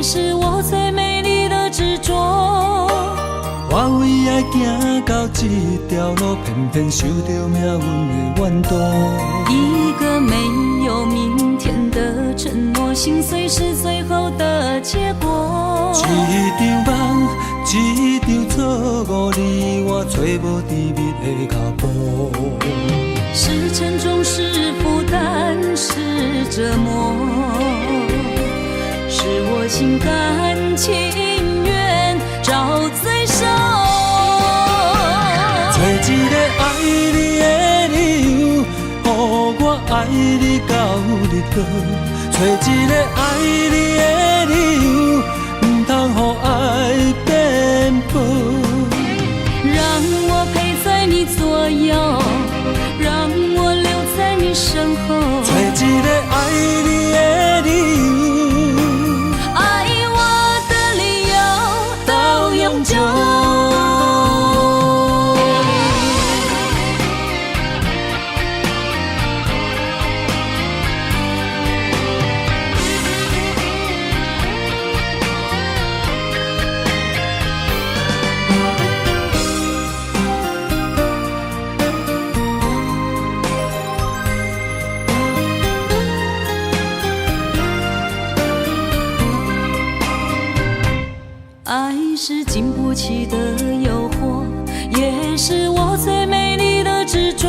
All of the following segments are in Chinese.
也是我最美丽的执着。我为爱行到这条路，偏偏受到命运的怨妒。一个没有明天的承诺，心碎是最后的结果。一场梦，一场错误，你我找无甜蜜的脚步。是沉重，是负担，是折磨，是我心甘情愿找罪受。找一个爱你的理由，予我爱你到日落。找一个爱你的理由，不通予爱变薄。让我陪在你左右，让我留在你身后。找一个爱你的理由，爱我的理由到永久。爱是经不起的诱惑，也是我最美丽的执着。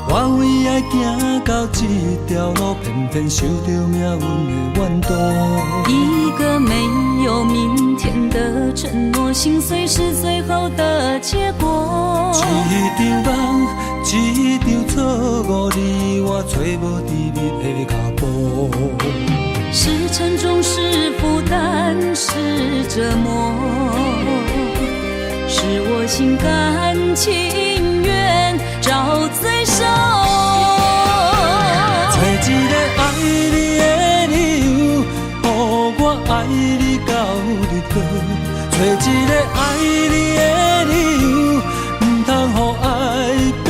我为爱行到这条路，偏偏受到命运的怨妒。一个没有明天的承诺，心碎是最后的结果。一场梦，一场错误，你我找无甜蜜的脚步。是沉重，是负担，是折磨，是我心甘情愿找罪受。找一个爱你的理由，予我爱你到日落。找一个爱你的理由，不通予爱变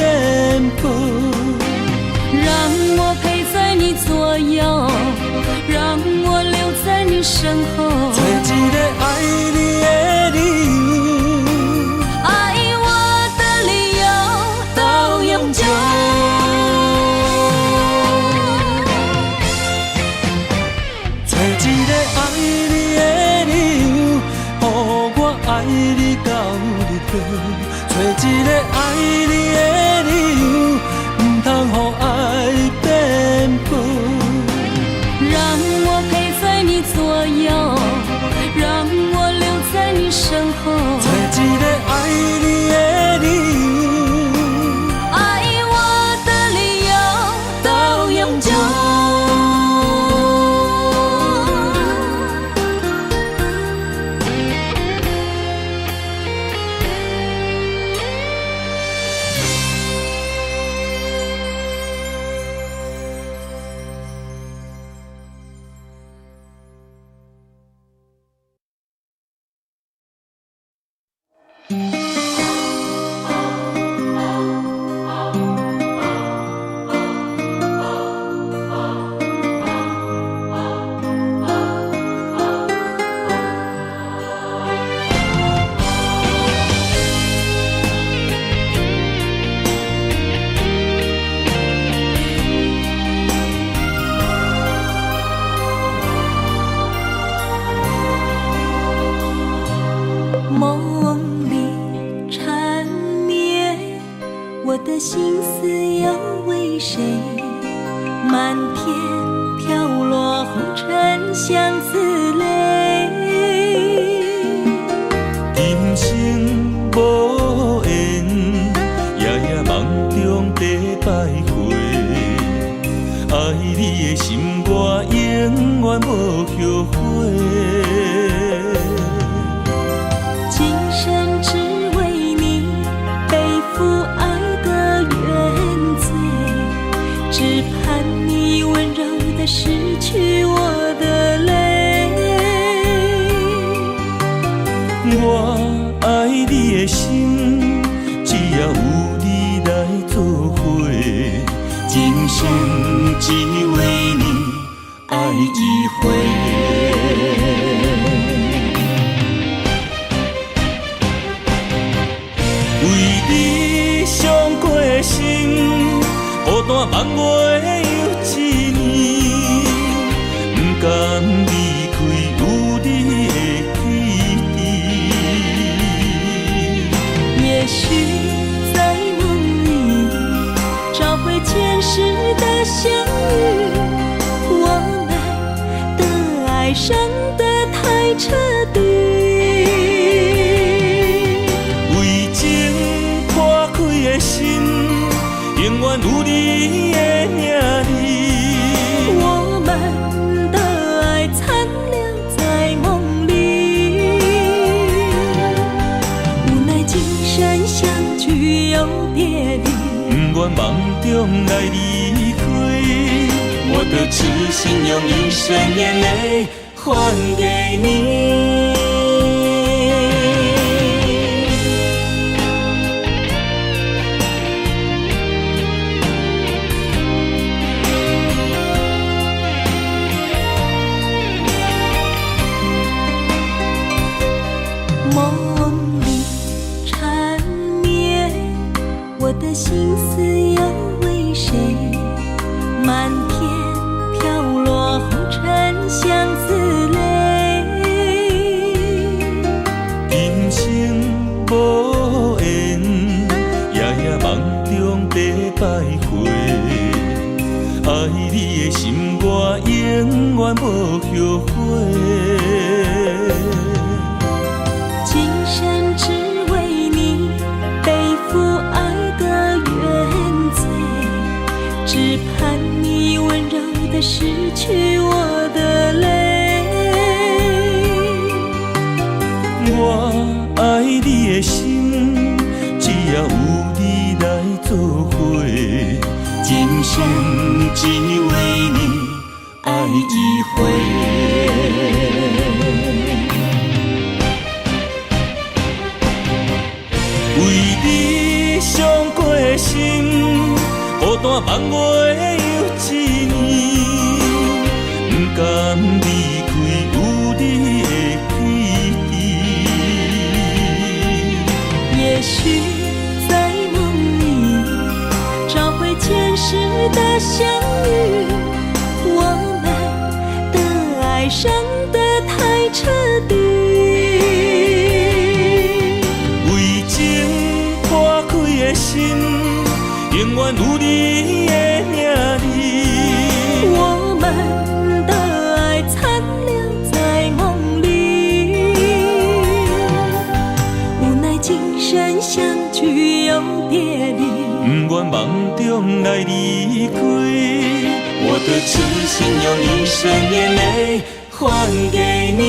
薄。让我陪在你左右，让我留在你身后。找一个爱你的理由，爱我的理由到永久。找一个爱你的理由，予我爱你到日落。找一个爱你的理由，不通予爱变薄。让我陪在你左右，让我留在你身后。找一个爱你的理由，爱我的理由到永久。梦里缠绵，我的心思又为谁？漫天飘落红尘相思泪。人生无缘，夜夜梦中在徘徊。爱你的心，我永远无后悔。今生只为你背负爱的原罪，只盼你温柔地拭去我的泪。我爱你的心，只要有你来作伙，今生只为你爱一回。梦我的又一年，不甘离开有你的起点。也许在梦里找回前世的相遇，我们的爱伤得太彻底，为情破开的心，永远有你的名字。我们的爱残留在梦里，无奈今生相聚又别离，不愿梦中来离开，我的痴心用一生眼泪还给你。梦里缠绵，我的心思又为谁？漫天飘落红尘相思泪，今生无缘，夜夜梦中在徘徊，爱你的心我永远无后悔。今生只为你背负爱的原罪，只盼你温柔地拭去我的泪。我爱你的心，只要有你来作伙，今生只为你爱一回。为你伤过的心，孤单梦我又一年，不甘离开有你的起点。也许在梦里找回前世的相遇，我们的爱伤得太彻底，为情破开的心，永远有你的名字。我们的爱残留在梦里，无奈今生相聚又别离，不愿梦中来离开，我的痴心用一生眼泪还给你。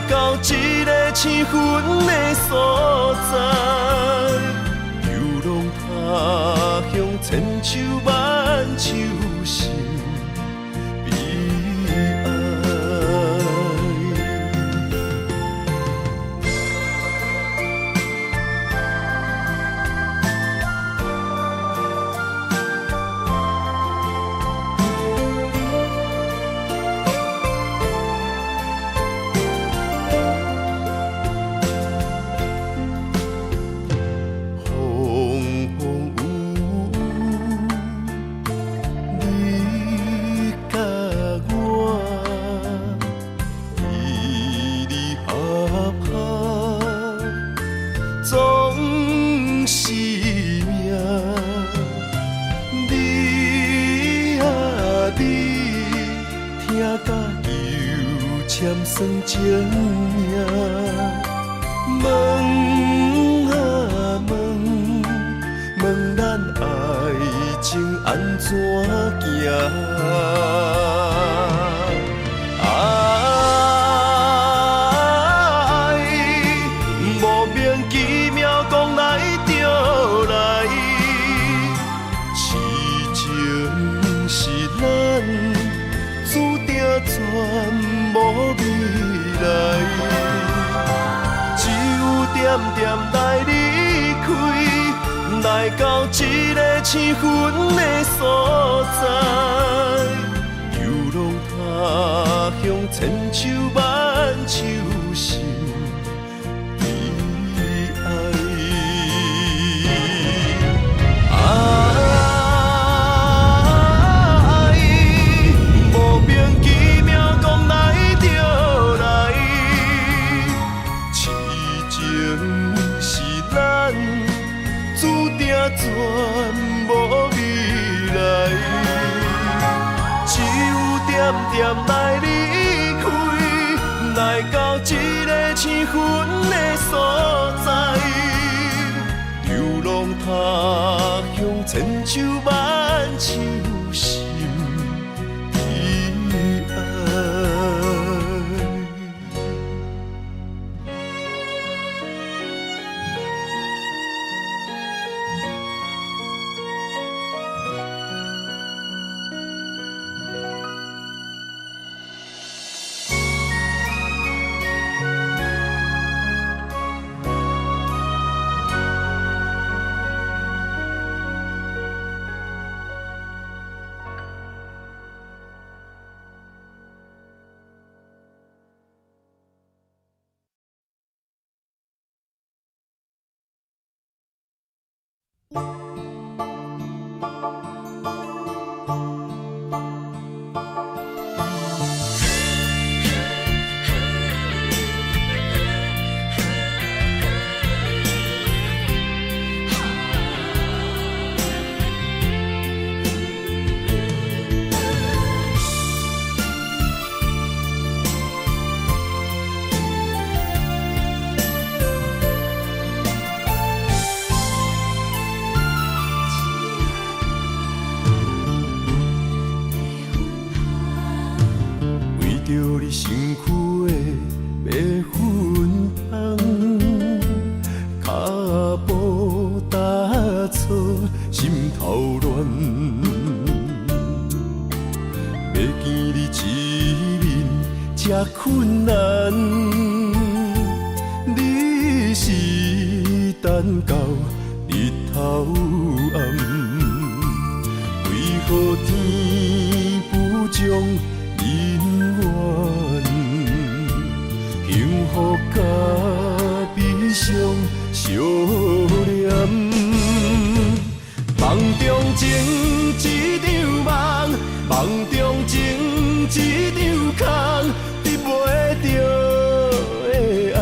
到一个青云的所在，流浪他乡，千秋万秋心悲哀。算情命，问啊问，问咱爱情安怎行？爱莫名其妙讲来就来，痴情是咱注定全无味。只有点点来离开，来到一个青云的所在，流浪他乡，千秋万秋心悲哀。莫名其妙讲来就来。注定全无未来，只有点点来离开，来到一个青云的所在，流浪他乡，千秋万秋心悲哀。困难，你是等到日头暗，为何天不将人怨？幸福甲悲伤相连，梦中情一场梦，梦中情一场空。袂着的爱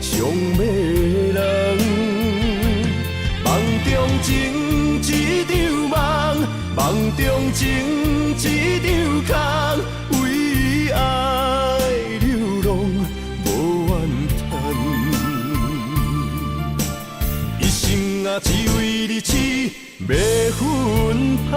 上迷人，梦中情一场梦，梦中情一场空，为爱流浪无怨叹，一生啊只为你痴，袂分芳。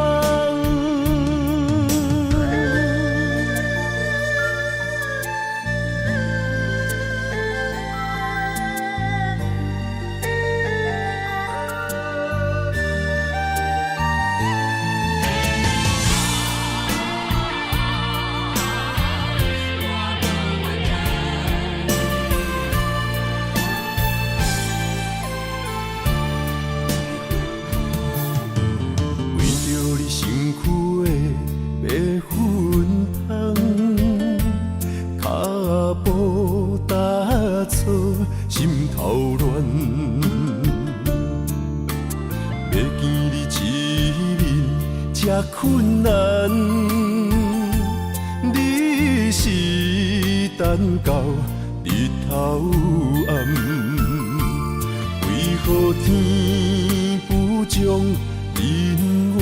等到日头暗，为何天不将人怨？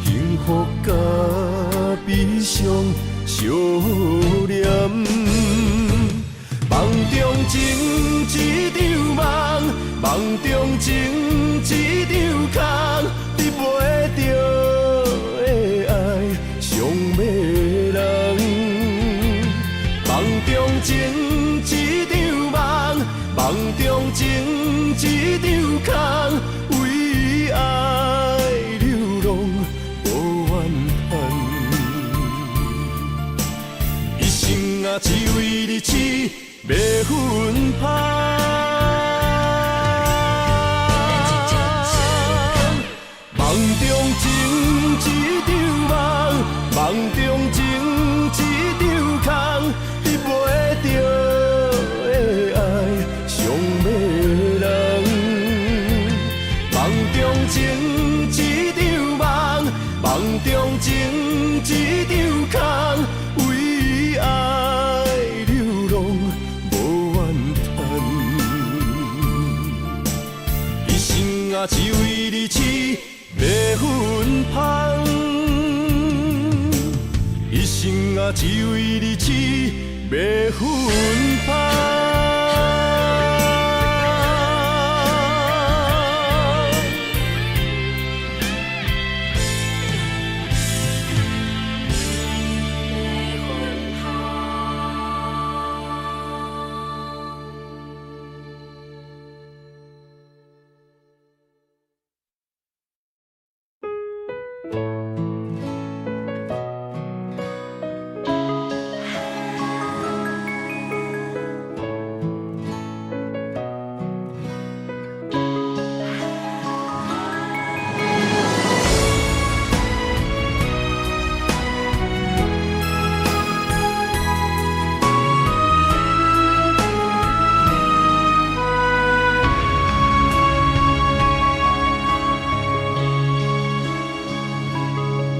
幸福甲悲伤相连，梦中情一场梦，梦中情一场空，你袂着的爱上迷人。梦中情一场梦，梦中情一场空，为爱流浪无怨叹。一生啊，只为你痴，袂分芳。梦中情一场梦，梦中情一场空，你袂着的爱上迷人。梦中情一场梦，梦中情一场空，为爱流浪无怨叹。一生啊，只为你痴，袂分芳。一生啊，只为你痴，袂分芳。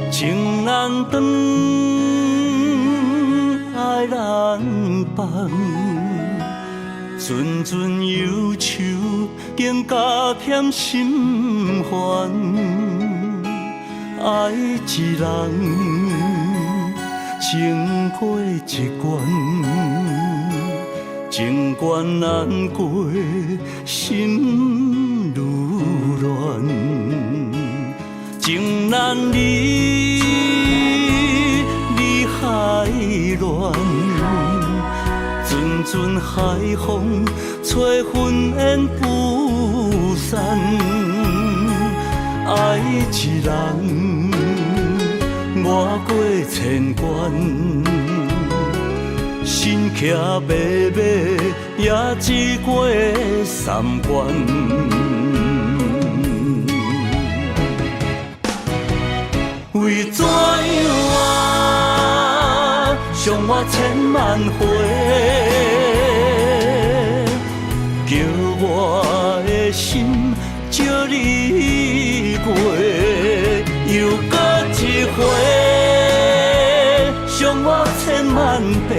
情难断，爱难放，阵阵忧愁更加添心烦。爱一人，情过一关，情关难过，心愈乱。情难离，离海乱，阵阵海风吹云烟不散。爱一人，越过千关，心骑马马也只过三关。为怎样啊，伤我千万回，叫我的心借你过，又搁一回，伤我千万遍，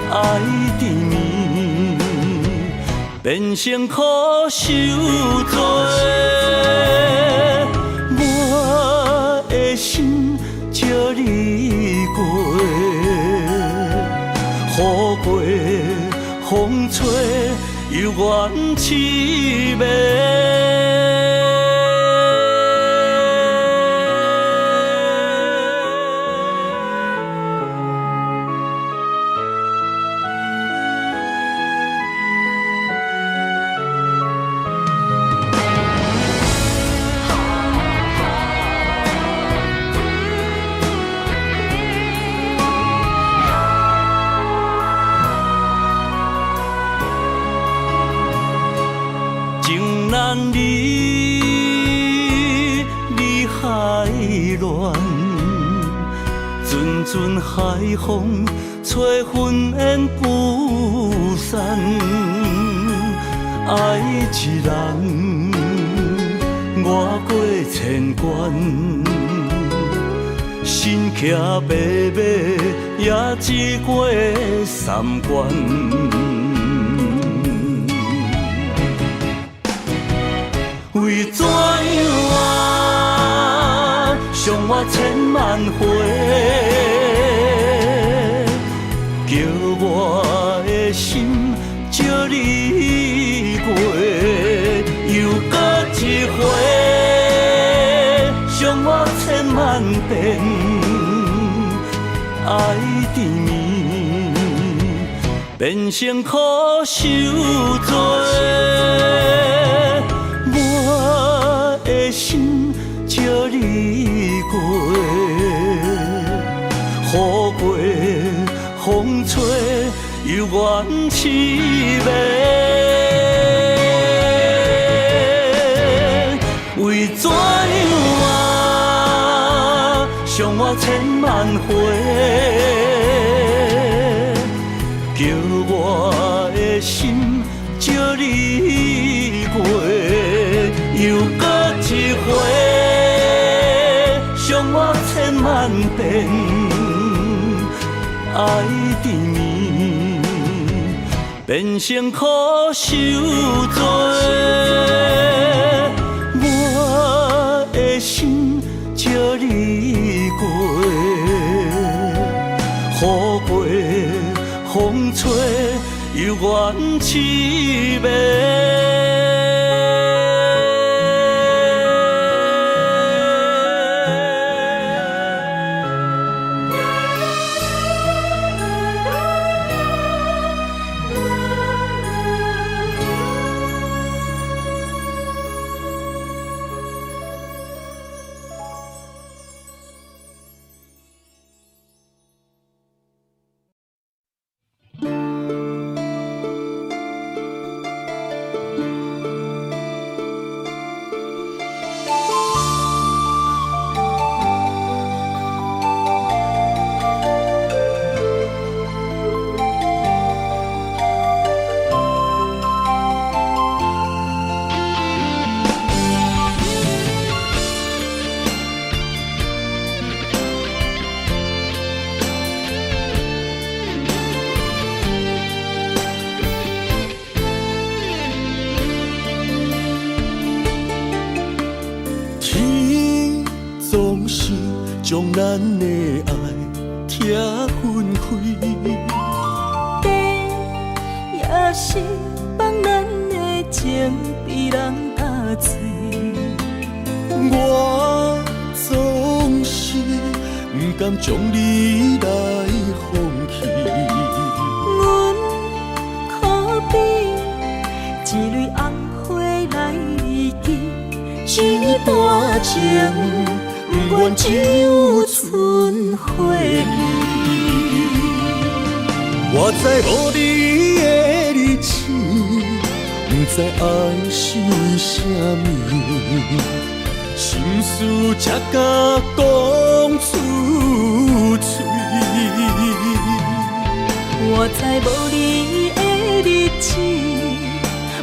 爱缠绵，变成苦受罪。我的心借你过，雨过风吹犹原凄美。难离，离海乱，阵阵海风吹云烟不散。爱一人，越过千关，心身骑白马，也只过三关。为怎样啊，伤我千万回，叫我的心借你过，又搁一回，伤我千万遍，爱缠绵，变成苦受罪。我的心借你过，雨过风吹又怨凄美。为怎样啊，伤我千万回，叫我的心借你过，又搁一回，伤我千万遍，爱缠绵，变成苦受罪。我的心借你过，雨过风吹又怨凄美。将咱的爱拆分开，地也是放咱的情被人打碎。我总是不甘将你来放弃，阮可比一蕊红花来记，一段情。不愿只有剩回忆。我知无你的日子，不知爱是为什么，心事才甲讲出嘴。我知无你的日子，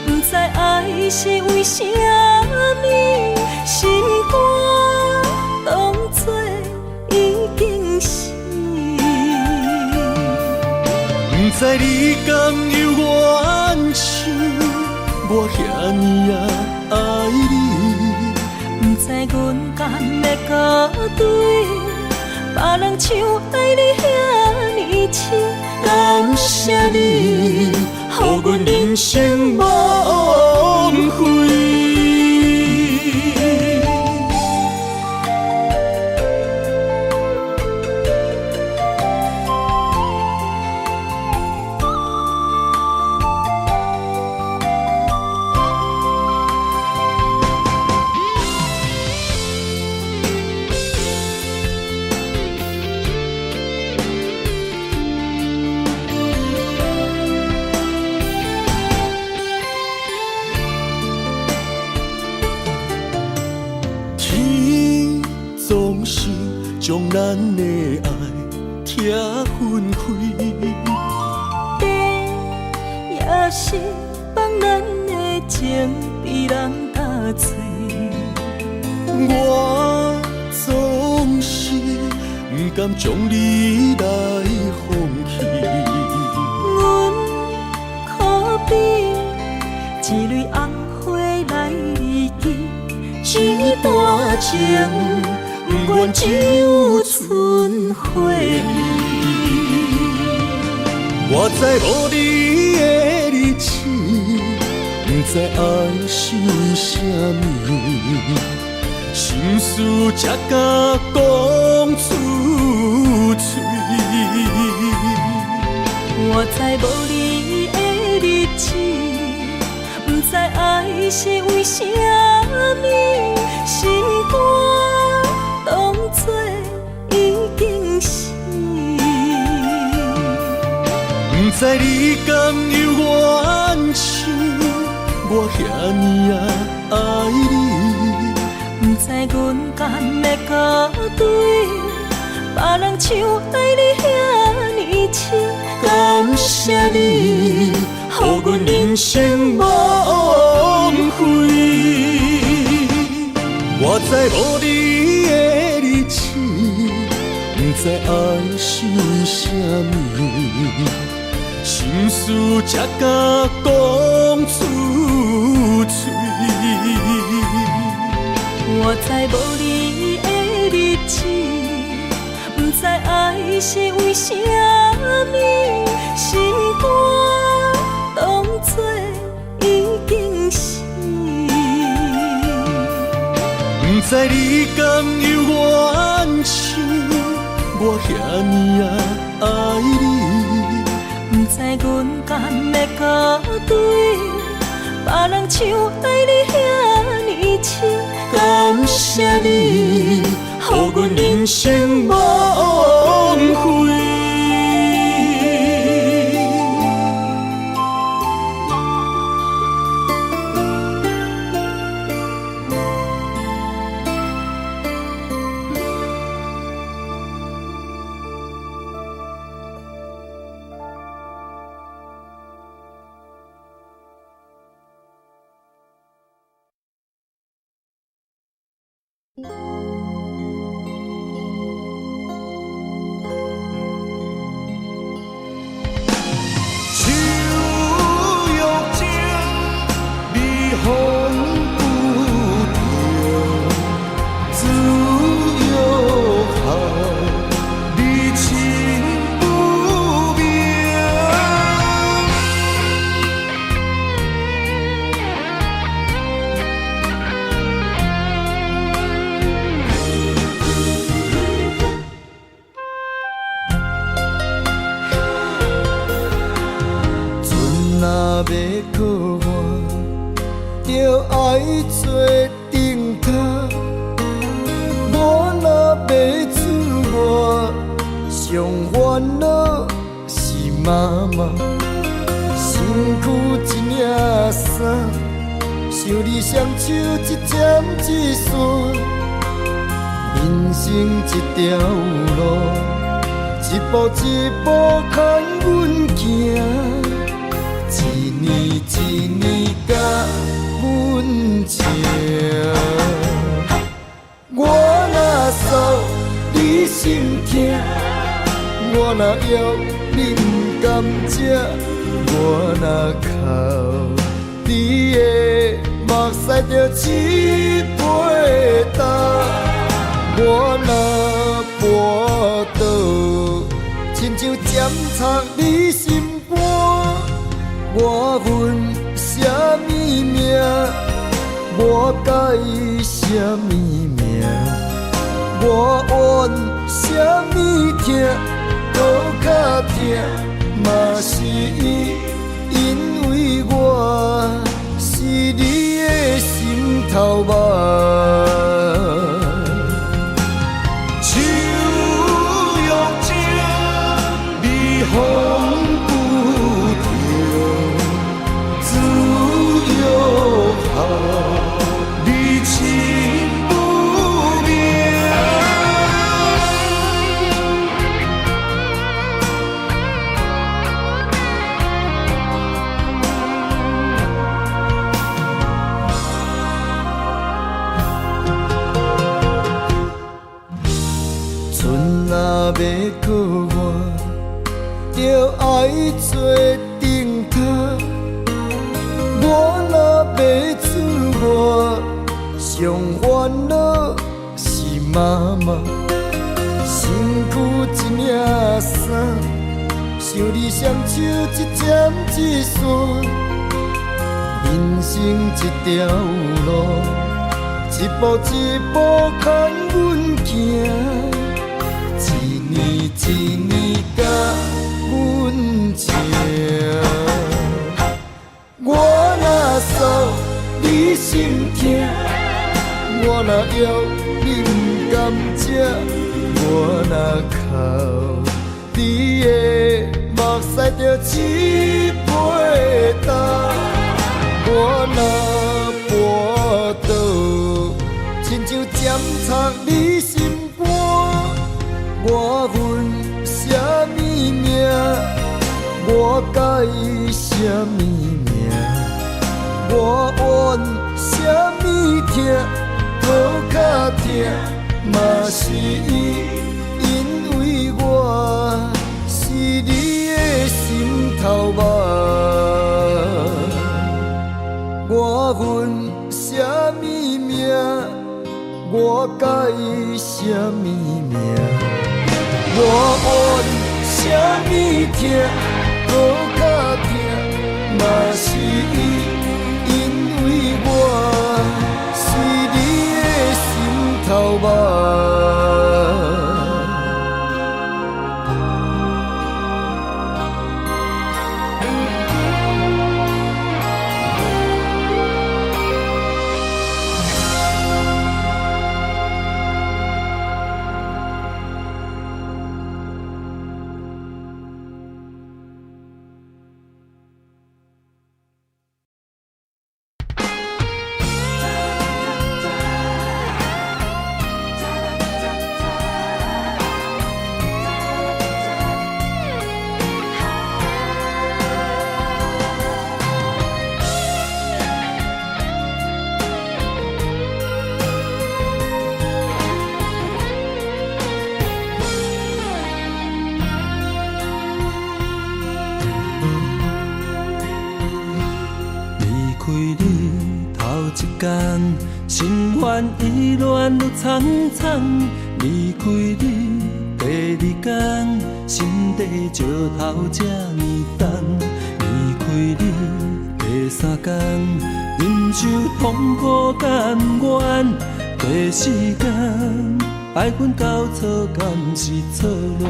不知爱是为什么，心肝。当作已经是，不知你甘有怨气，我遐尼爱你，不知阮甘要搁对别人像爱你遐尼深。感谢你，予阮人生无悔。将咱的爱拆分开，地也是放咱的情被人打碎。我总是不甘将你来放弃。阮可比一蕊红花来记，一段情不愿只有春花意。我知无你的日子，不知爱是啥物，心事才敢讲出嘴。我知无你的日子，不知爱是为啥物，心肝当作已经死。不知你甘有怨情，我遐尼爱你。不知阮甘会甲对别人像爱你遐尼深。感谢你，予阮人生无悔。我知无你的日子，不知爱是啥物，心事才敢讲出嘴。我知无你的日子，不知爱是为啥物，心肝当作已经死。不知你甘有怨情，我遐尼爱你。不知阮甘会甲对别人像爱你遐尼深。感谢你，予阮人生无悔。手约情，微风不停，自由行，离情不明。船若要靠岸，就爱做灯塔。我若要出外，上烦恼是妈妈。身躯一领衫，想你双手一针一线。人生一条路，一步一步牵阮行。一年一年甲阮情，我若扫你心痛，我若要你不甘食，我若哭你的目屎就一杯干，我若跋倒，亲像针插你心肝。我恨什么命？我改什么命？我怨什么痛？搁较痛，嘛是因为我是你的心头肉。手约情，微风不停。自由行，离情不明。靠我，着爱做顶头。我若要出外，上烦恼是妈妈，身躯一领衫，想你双手一针一线，人生一条路，一步一步牵阮行，一年一年甲阮情。我若扫你心痛，我若要你不甘吃，我若哭你的目屎就起飞干，我若跋倒，亲像针插你心肝，我恨什么命？我甲伊什么命？我怨什么痛？讨较痛，嘛是伊，因为我是你的心头肉。我恨什么命？我甲伊什么命？我怨什么痛？讨较痛，嘛是伊，因为我是你的心头肉。心烦意乱愈苍苍，离开你第二天，心底石头这呢重。离开你第三天，忍受痛苦甘愿。第四天，爱恨交错，敢是错乱？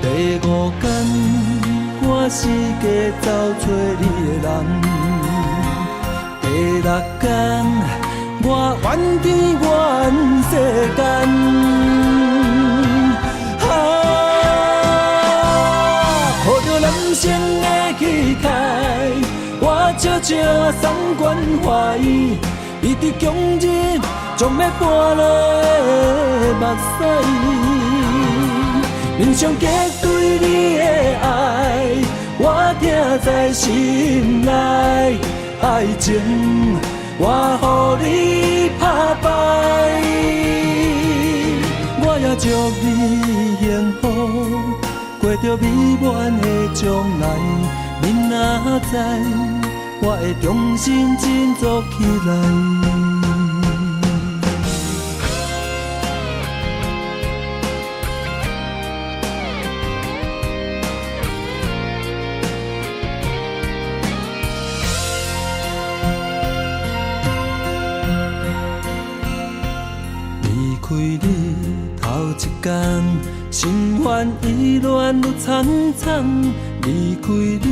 第五天，我是假走找你的人。第六天，我怨天怨世间，抱着男生的气概，我悄悄送关怀，伊伫强日将要搬落的目屎，面上结对你的爱，我听在心内。爱情，我予你打败，我也祝你幸福，过着美满的将来。你若知，我会重新振作起来。离开你头一天，心烦意乱愈苍苍；离开你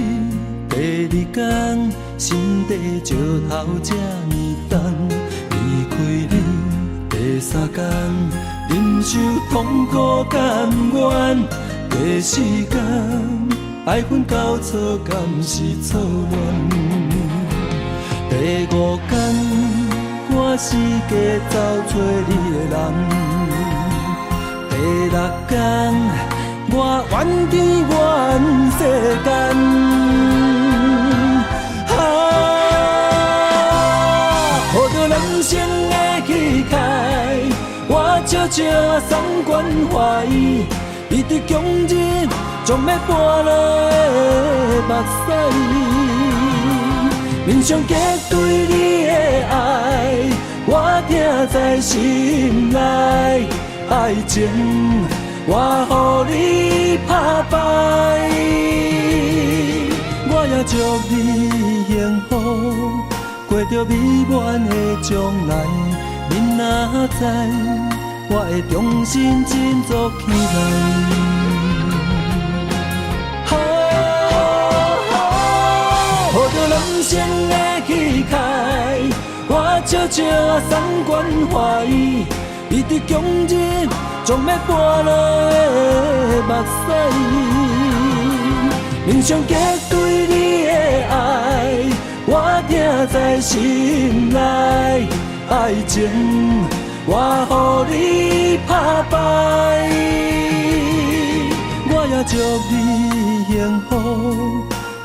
第二天，心底石头这呢重；离开你第三天，忍受痛苦甘愿；第四天，爱恨交错，敢是错乱？第五天。我是假走找你的人，第六天，我怨天怨世间，抱着男生的气概，我悄笑啊送关怀，伊伫强忍将要搬落的目屎，面上结对你的爱，我听在心内，爱情我予你打败，我也祝你幸福，过着美满的将来。你若知，我会重新振作起来。抱着人生的气概，我笑笑啊送关怀，伊伫强忍将要搬落的目屎，面上结对你的爱，我听在心内，爱情我予你打败，我也祝你幸福，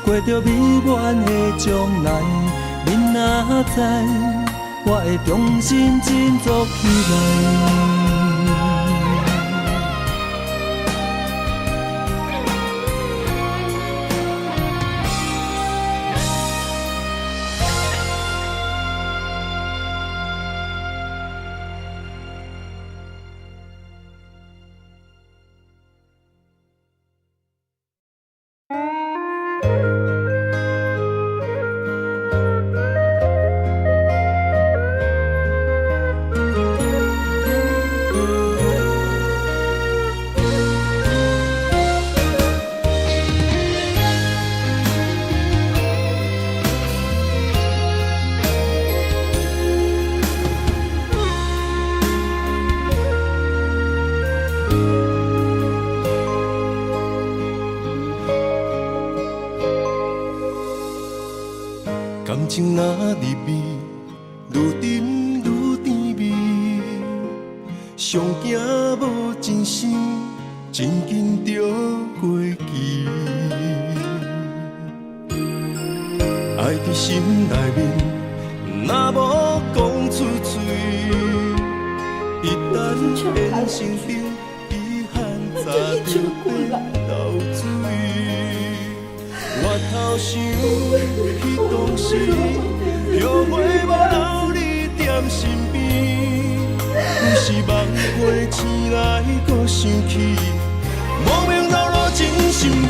过着美满的将来。你若知，我会重新振作起来。感情若入味，愈沉愈甜蜜，上惊无真心，真紧就过期。爱伫心内面，若无讲出嘴，一旦变成冰，遗憾早就变流水。我头想彼当时，后悔无留你踮身边，有时梦花醒来搁想起，莫名流露真心泪。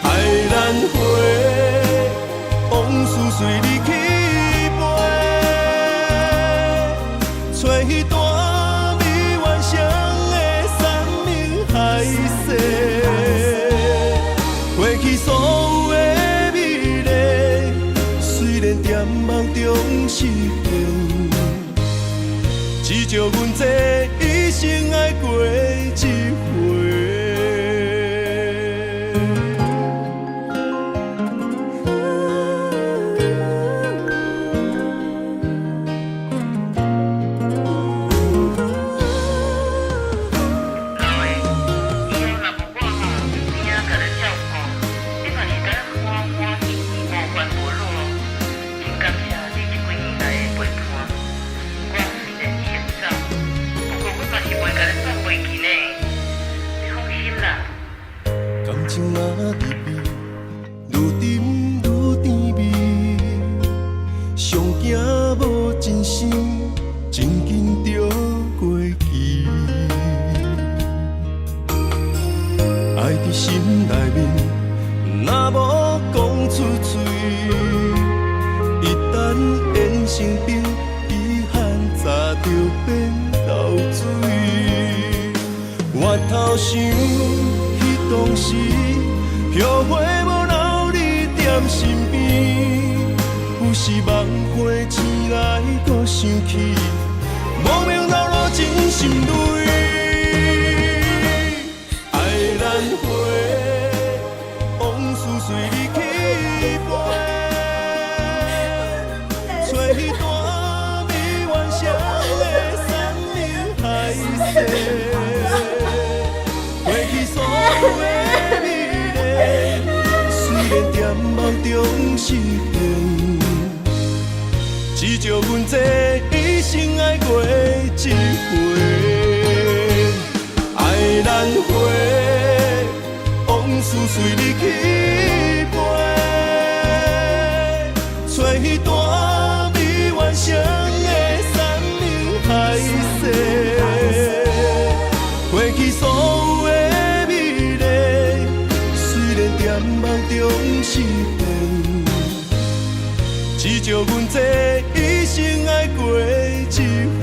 爱咱花，往事随你去飞，找彼段美幻想的山明海誓。过去所有的美丽，虽然在梦中实现，只祝阮这一生爱过一回。感情若入味，愈沉愈甜蜜，上惊无真心，真紧就过期。爱伫心内面，若无讲出嘴，一旦变成冰，遗憾早就变流水。我头想。当时后悔无留你踮身边，有时梦花醒来搁想起，莫名流露真心泪。爱咱花，往事随你去飞，找彼段美幻想的山明海誓。过去所有的美丽，虽然在梦中实现，只祝阮这一生爱过一回。爱难回，往事随你去飞，找彼段未完成的山盟海誓。过去所有的美丽，虽然在梦中实现，只叫阮这一生爱过一回。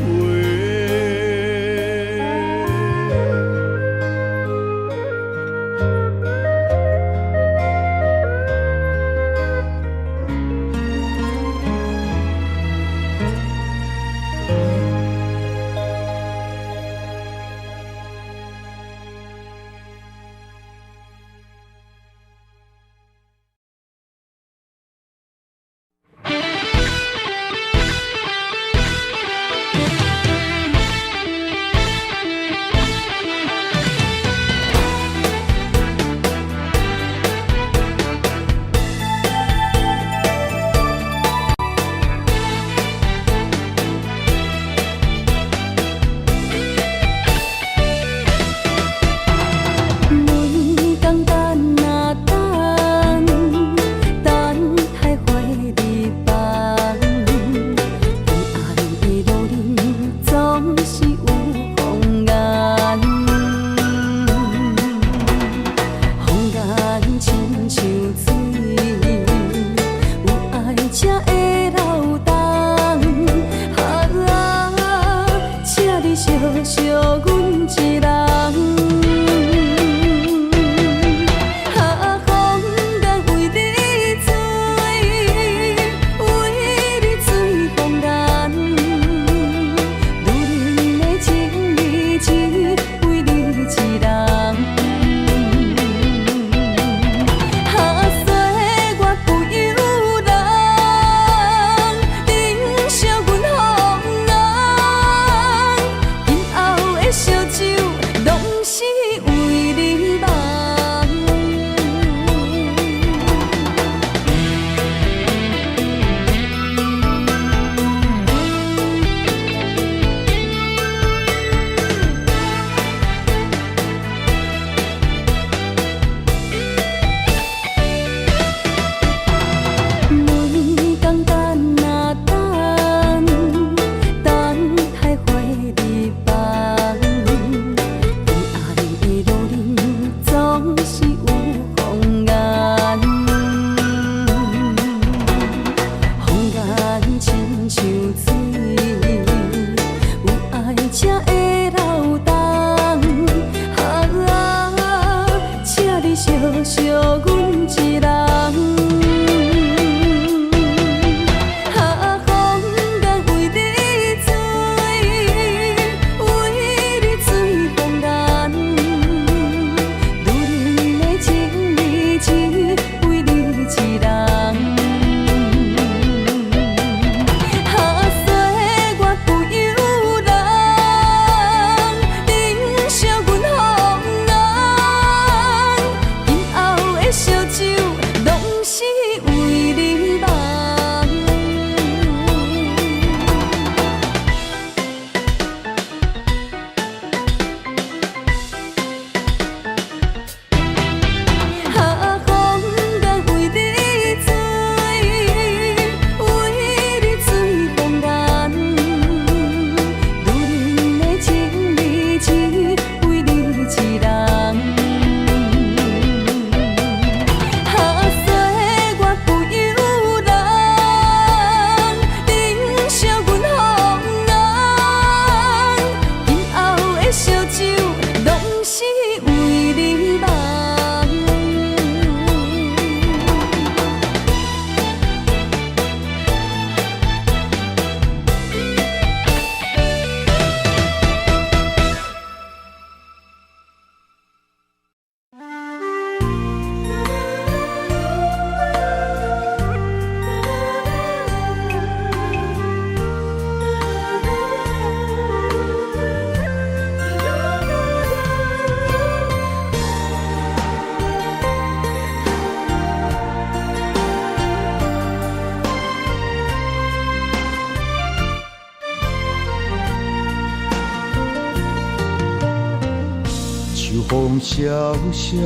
秋风萧萧，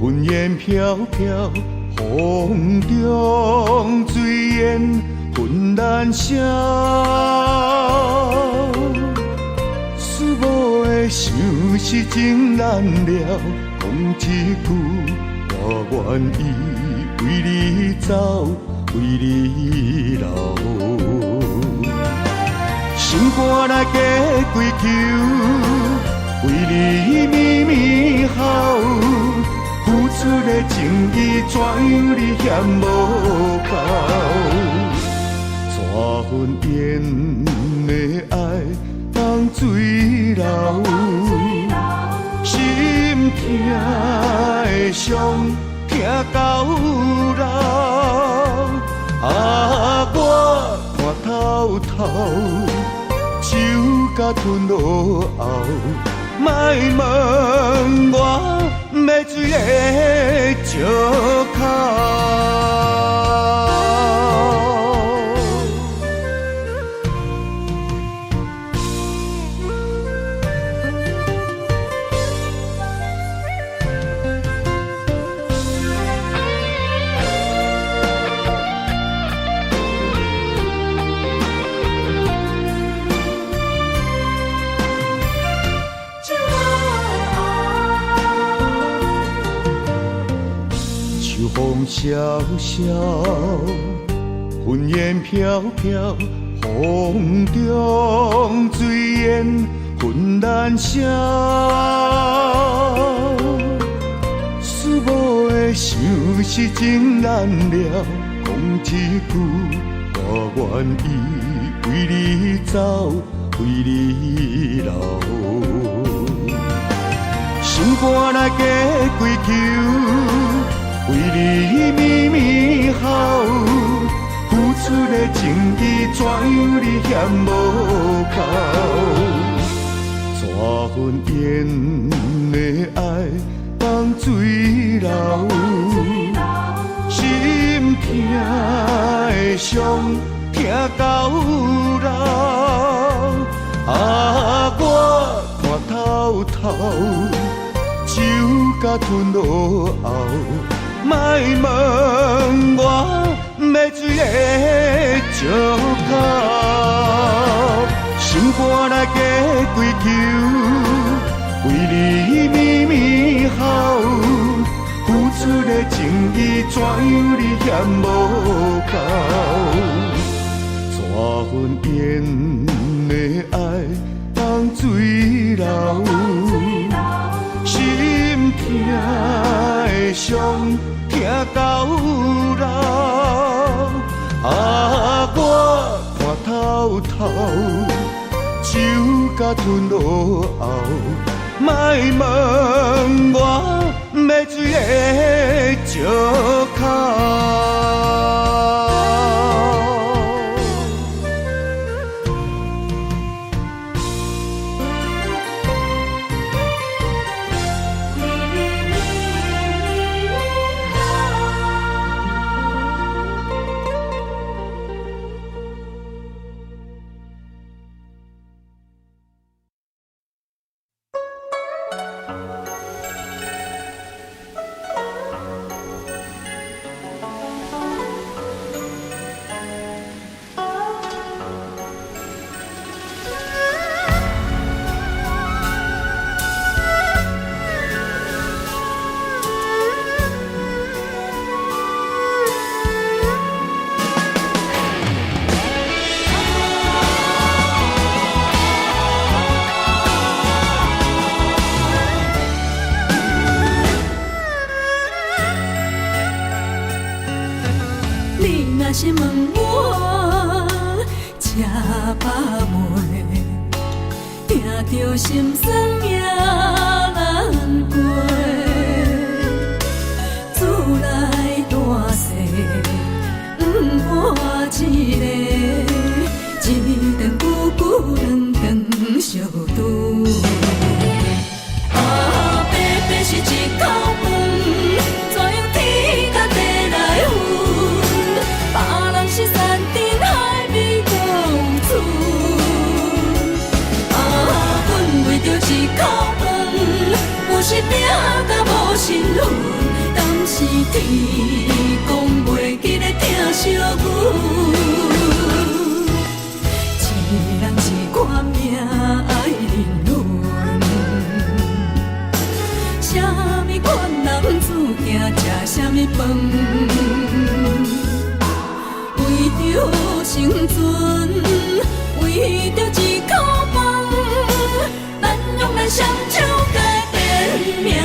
云烟飘飘，风中水烟浑然声。思无的想是情难了，讲一句我愿意为你走，为你留。心肝来加归求，为你绵绵好，付出的情意怎样你嫌无够？怎份缘的爱当水流，心痛的伤痛到老。我看透透。酒甲吞落后，莫问我要水的石口。风萧萧，云烟飘飘，风中水烟浑然声。思无的想是情难了，讲一句我愿意为你走，为你留。心肝来加归求。为你绵绵好，付出的情意怎样你嫌无够？怎份缘的爱放水流，心痛的伤痛到老。我看透透，酒甲吞落后。莫问我要水的石口，心肝来加归求，为你绵绵好，付出的情意怎样你嫌无够？怎份缘的爱当水流，心痛的伤。痛到老，我看透透，酒甲吞落后，莫问我要水的石口。是问我吃饱未，听着心酸也难过。厝内大细，伴一个，一顿久久两顿相拄。白白是一口饭，怎样天甲地来分？别人是山珍海味高厝，阮为着一口饭。是拼甲无神魂，但是天公袂记咧疼惜阮。一人一款命爱人伦，啥物款男子行食啥物饭，为着生存，为着一口饭，咱用咱双手改变命运。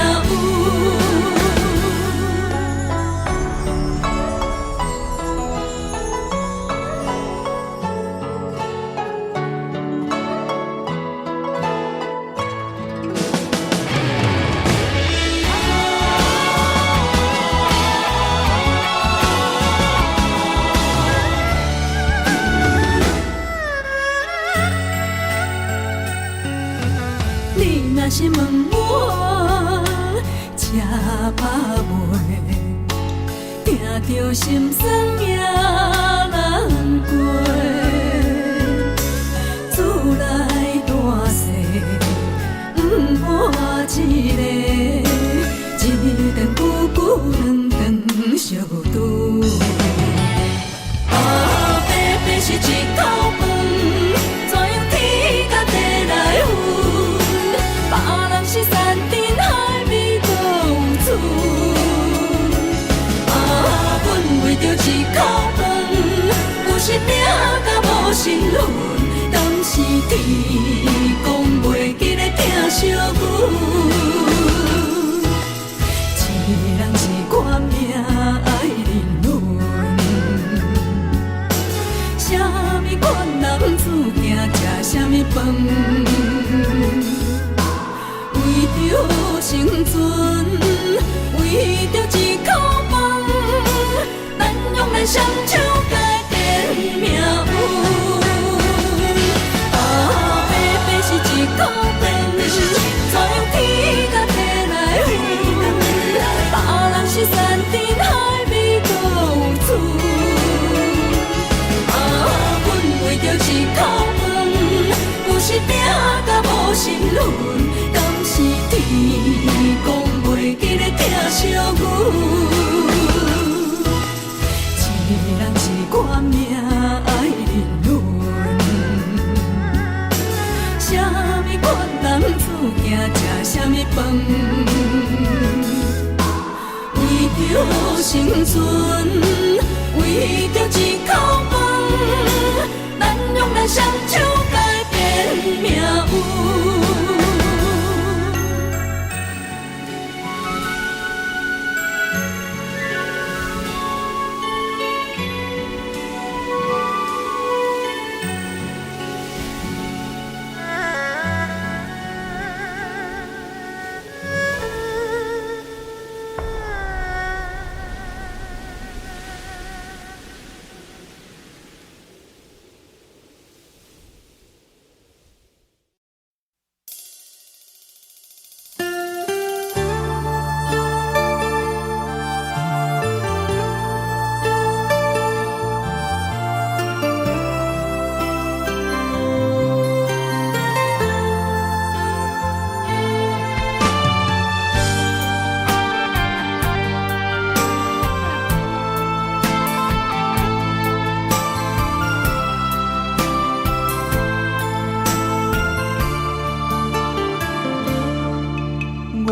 若是问我吃饱未，听着心酸也难过。厝内大细不换一个，一顿久久两顿相拄。白白是一口饭，怎样天甲地来分？别人是山珍海味搁有厝，阮为着一口饭，有时拼甲无神魂，但是天公袂记咧疼惜阮。一人一款命爱人伦，啥物款男子行食啥物饭。为着生存，为着一口饭，咱用咱双手改变命运。白白是一口饭，怎样天甲地来分？别人是山珍海味搁有厝，阮为着一口饭，有时拼甲无神魂。天公袂记咧疼惜阮，一人一款命爱人伦，啥物款男子行食啥物饭，为着生存，为着一口饭，咱用咱双手改变命运。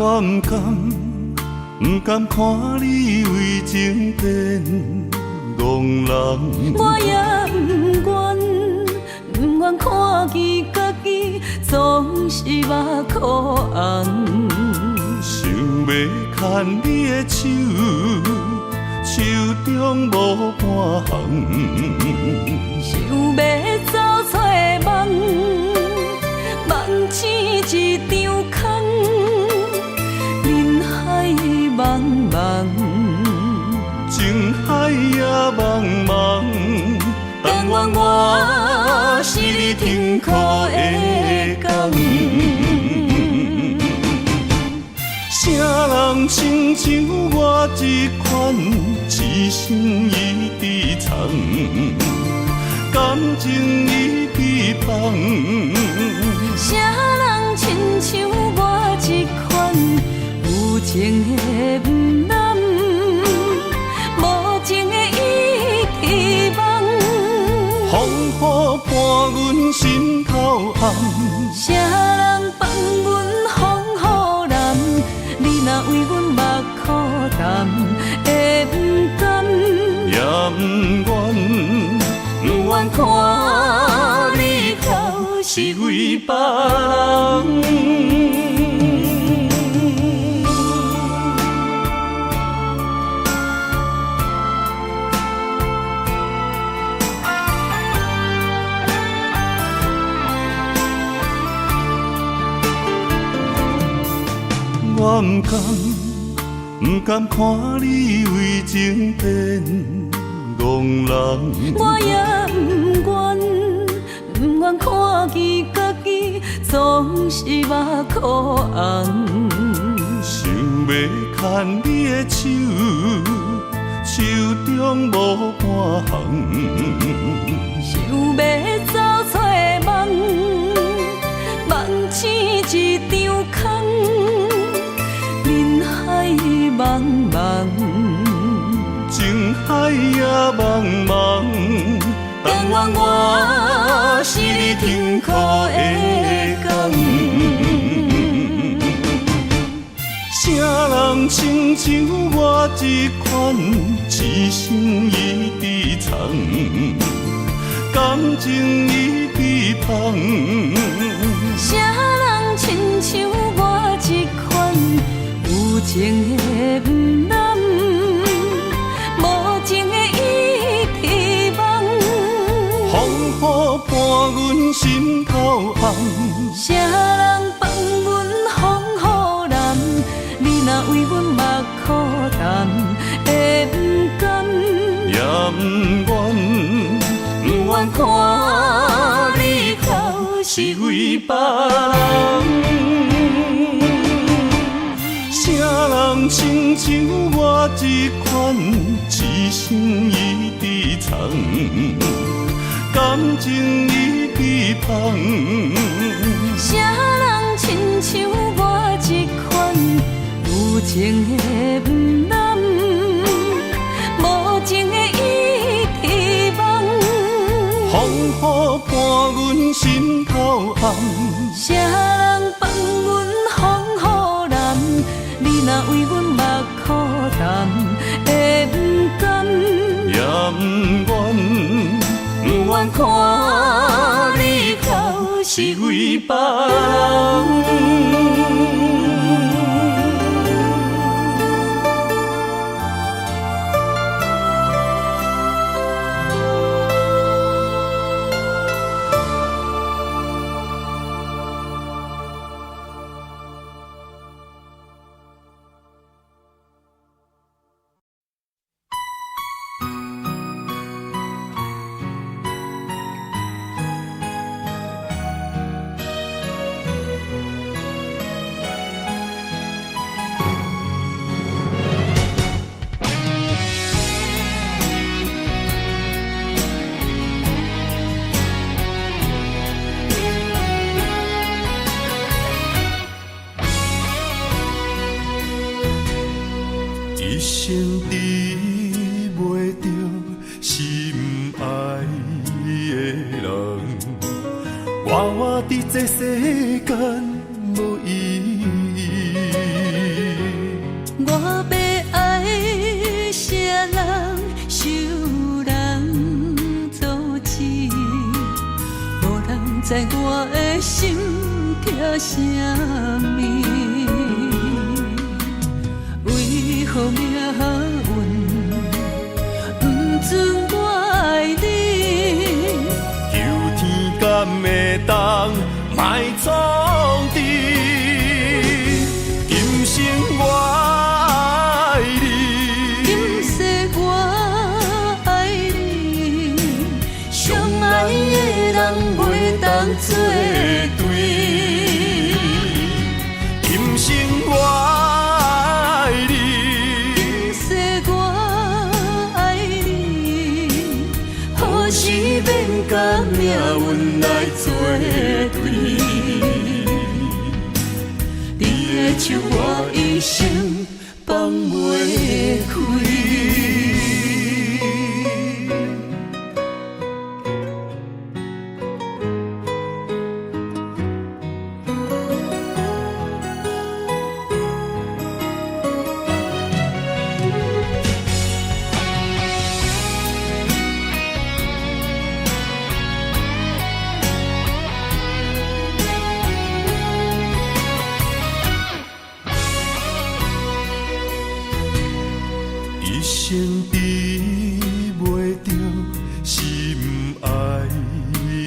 我不甘看你为情变憨人。我也不愿看见家己总是目眶红。想要牵你的手，手中无半项。想要走出梦，梦醒一场空。人海茫茫，情海也茫茫，但愿我是你停靠的港。啥人亲像我这款痴心已被藏，感情已被放。啥人亲像我这款情的不甘，无情的伊希望。风雨伴阮心头暗，啥人放阮风雨男？你若为阮目苦淡，会不甘？也不愿，不愿看你哭是为别人。我不甘看你为情变憨人，我也不愿看见家己总是目眶红。想要牵你的手，手中无半项，想要走出梦，梦醒一场空。人海茫茫，情海也茫茫，但愿我是你痛苦的工。啥人亲像我这款，痴心已伫藏，感情已伫芳。啥人亲像我这款？有情的不甘，无情的伊希望。风雨伴阮心头暗，啥人放阮风雨男？你若为阮目苦淡，会不甘？也不愿，不愿看你哭是为别人。啥人亲像我这款，痴心已伫藏，感情已伫芳。啥人亲像我这款？有情的不甘，无情的伊希望。风雨伴阮心头暗，啥人放阮风雨男？你若为阮目苦淡，会不甘？也不愿，不愿看你哭是为别人。一生治袂着心爱的人，活活伫这世间无意义。我要爱啥人，受人阻止，无人知我的心痛啥物。为何命运不准我爱你？求天敢会当莫创治，今生我爱你，今世我爱你，相爱的人袂当作对。今生我免甲命运来作对。手我一生放袂开。一生比袂着心爱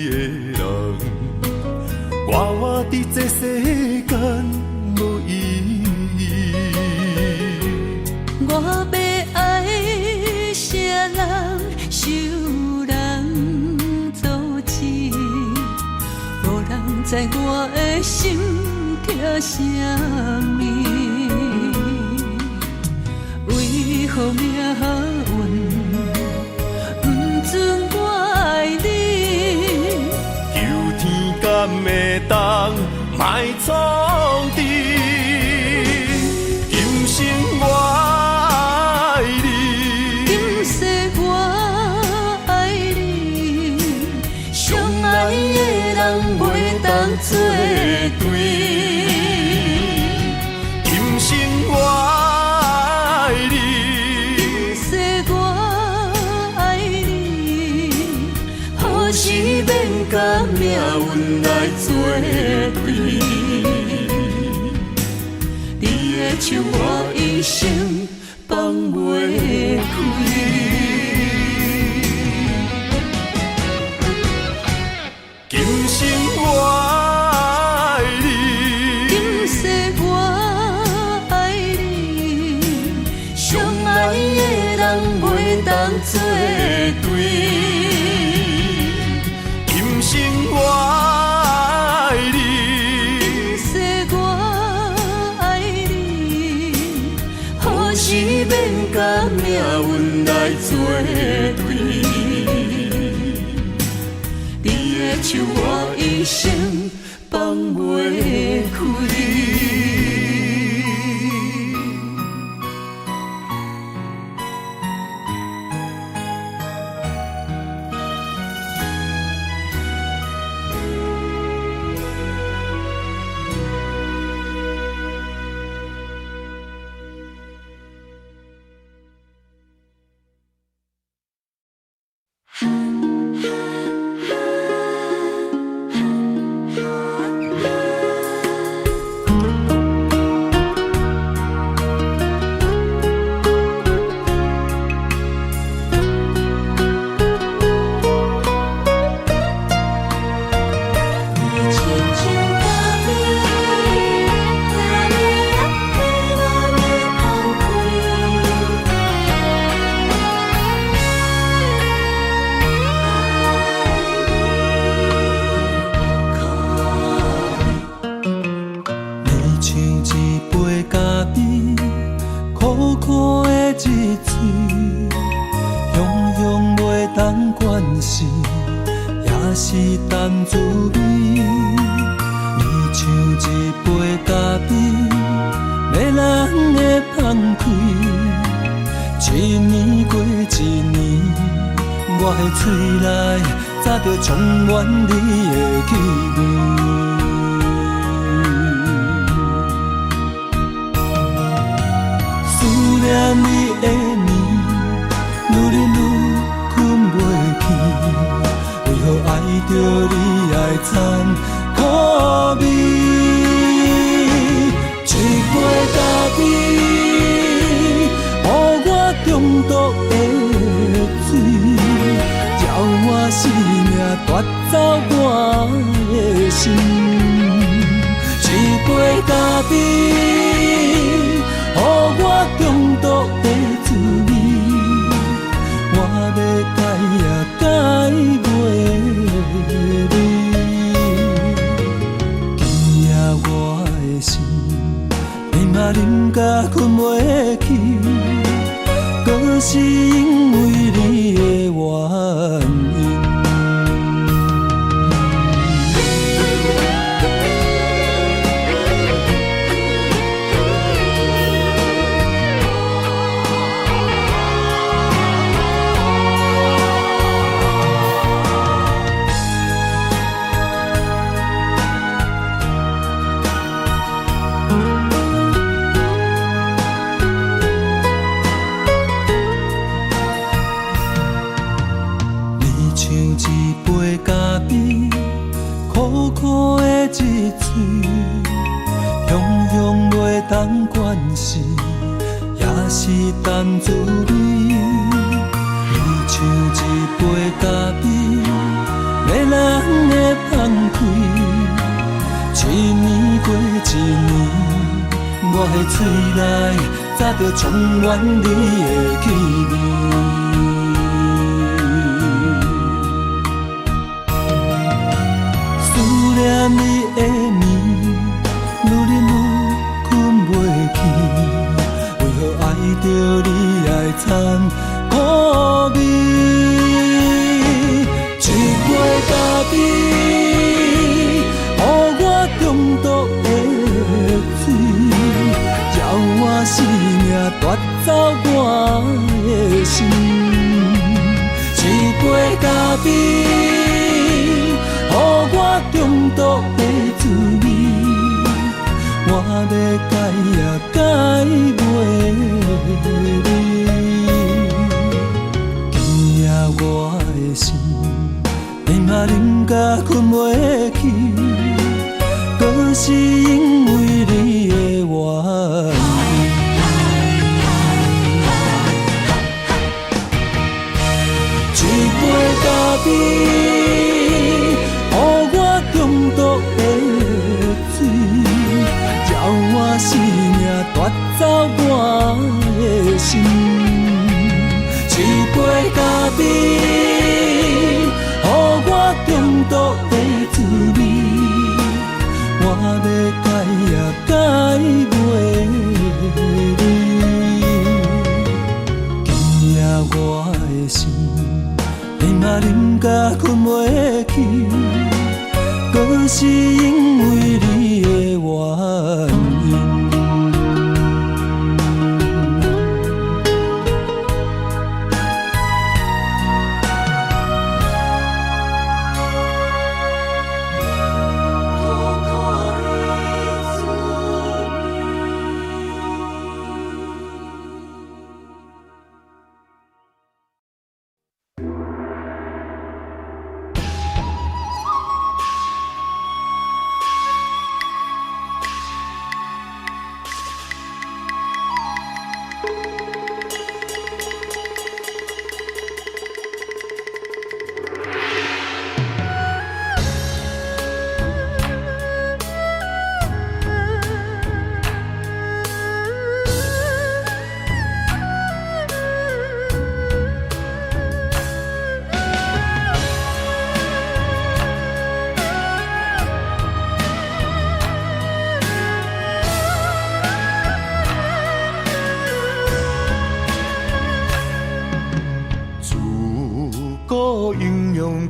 的人，我伫这世间无意义。我要爱啥人，受人阻止，无人知我的心痛啥物。为何命运不准我爱你？求天敢会当莫创治，今生我爱你，今世我爱你，相爱的人袂当作对。今生我是免甲命运来作对，你的手我一生放袂开。今生我爱你，今世我爱你，相爱的人袂当作对。今生我爱你，今世我爱你，何时免甲命运来作对？你的手我一生放袂开。充满你的气味，思念你的暝，愈日愈困袂去。为何爱着你爱惨苦味？一杯咖啡，予我中毒的水。我生命夺走我的心，一杯咖啡，予我中毒的滋味。我要改也改袂你，今夜我的心，你嘛啉甲困袂去，搁是因为你的原因。人关心，也是淡滋味。伊像一杯咖啡，迷人的放开。一年过一年，我的嘴内早就充满你的气味。思念你的眠，愈忍愈困袂去，为何爱着你爱惨苦味？一杯咖啡，予我中毒的水，叫我生命夺走我的心。一杯咖啡，予我中毒的滋味，我要改也改袂你。今夜我的心，眠也忍甲困袂去，搁是因为你的原因。一杯咖啡，予我中毒的水，叫我生命夺走我的心。一杯咖啡，予我中毒的滋味，我要改也改袂你。今夜我的心，眠也忍甲困袂去，搁是因为你的原因。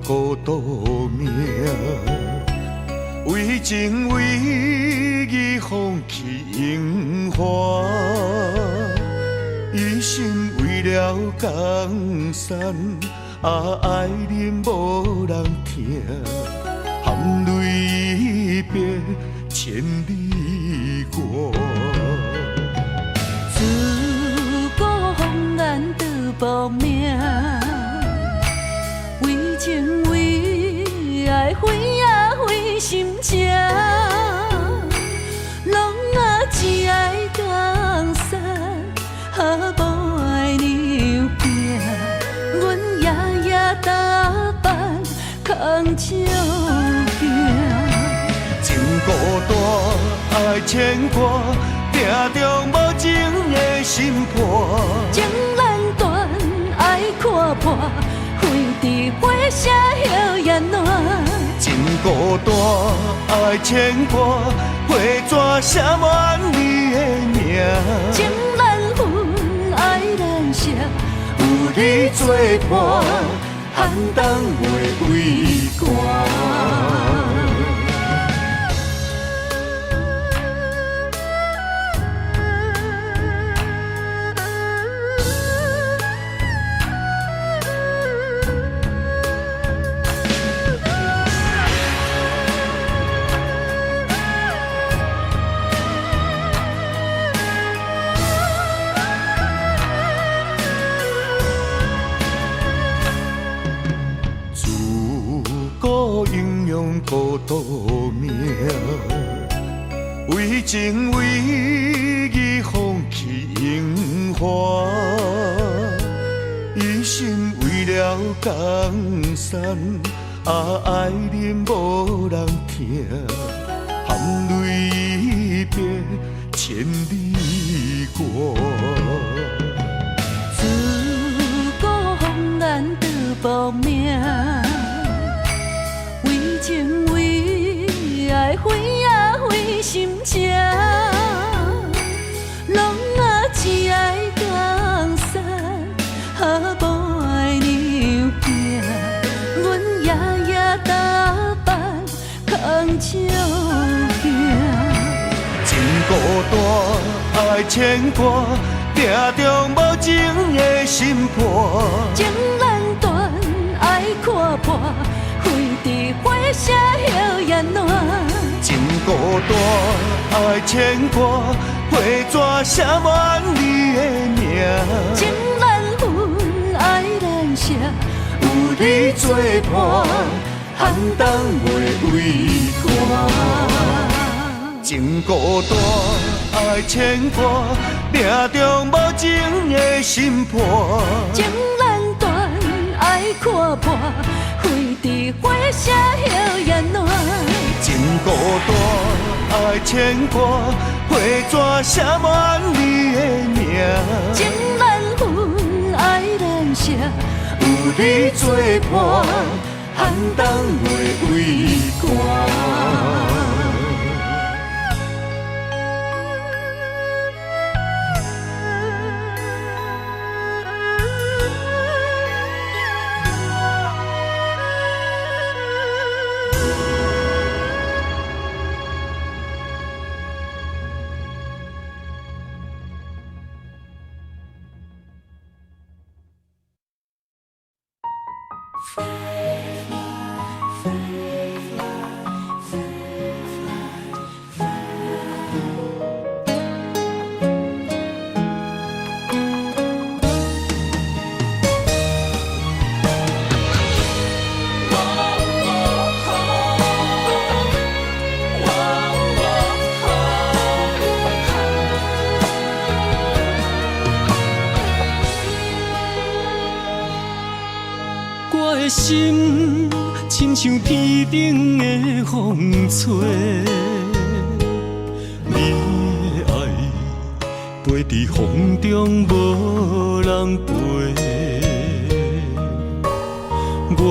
孤独命，为情为义放弃荣华，一心为了江山，爱人无人听，含泪一别千里外。自古红颜得报名，为情为爱毁啊毁心情，拢啊只爱江山，无爱娘行。阮夜夜打扮扛照镜，情孤单爱牵挂，定中无情的心破。情难断爱看破，飞伫火车摇眼暖。情孤单爱牵挂，花纸写满你的名。情难分爱难舍，有你作伴，寒冬袂畏寒。孤独命，为情为破，一心为了江山，爱人无人疼，含泪一别千里外。自古红颜得无命，为情为爱为啊为心情，拢啊只爱江山，无爱娘行。阮夜夜打扮空照镜。情孤单，爱牵挂，定中无情的心破。情难断，爱看破，飞伫火车摇雁暖。情孤单，爱牵挂，花纸写满你的名。情难分，爱难舍，有你作伴，寒冬袂畏寒。情孤单，爱牵挂，命中无情的心破。情难断，爱看破，飞伫火车摇雁暖。情孤单，爱牵挂，花纸写满你的名。情难分，爱难舍，有你作伴，寒冬袂畏寒。我的心亲像天顶的风吹，你的爱飞伫风中无人陪。我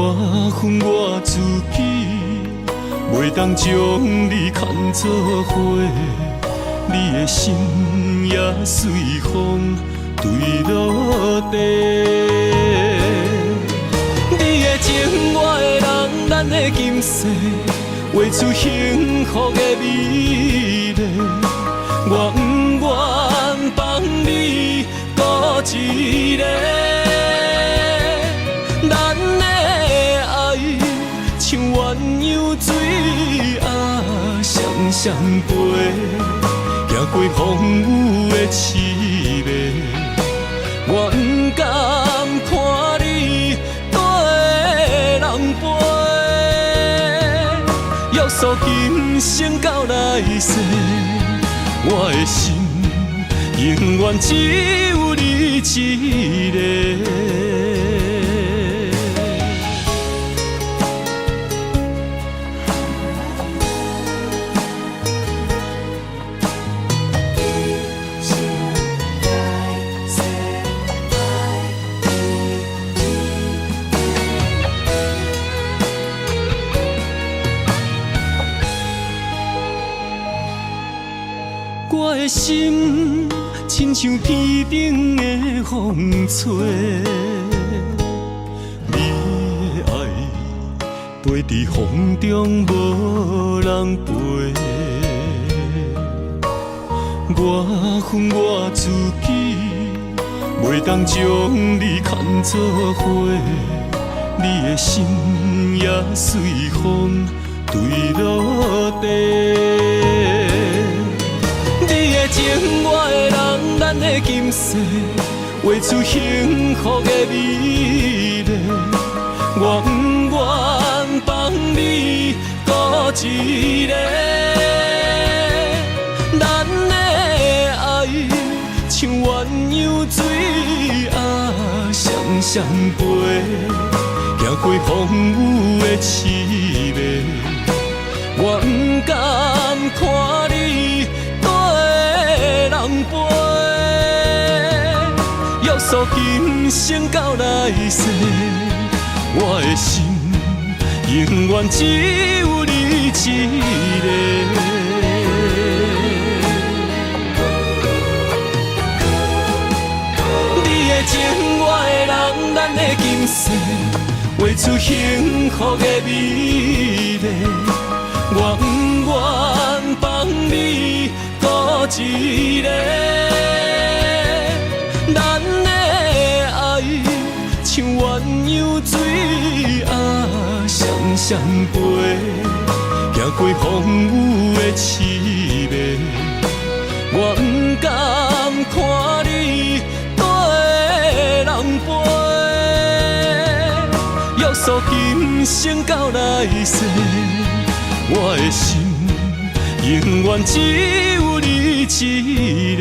恨我自己，袂当将你看作花，你的心也随风坠落地。你的情，我的人，咱的今世，画出幸福的美丽。我不愿放你孤一个，咱的爱像鸳鸯水啊，双双飞，行过风雨的凄迷。我不敢看你人陪，约束今生到来世，我的心永远只有你一个。我的心亲像天顶的风吹，你的爱飞伫风中无人陪。我恨我自己，袂当将你看作花，你的心也随风坠落地。你的情，我的人，咱的今世，画出幸福的美丽。我不愿放你孤一个，咱的爱像鸳鸯水相陪，行过风雨的刺眉，我不甘看你跟人陪，约束今生到来世，我的心永远只有你一个。情我的人，咱的今世画出幸福的美丽。我不愿放你孤一个，咱的爱像鸳鸯水啊双双飞，行过风雨的刺眉，我不甘看你人陪，约束今生到来世，我的心永远只有你一个。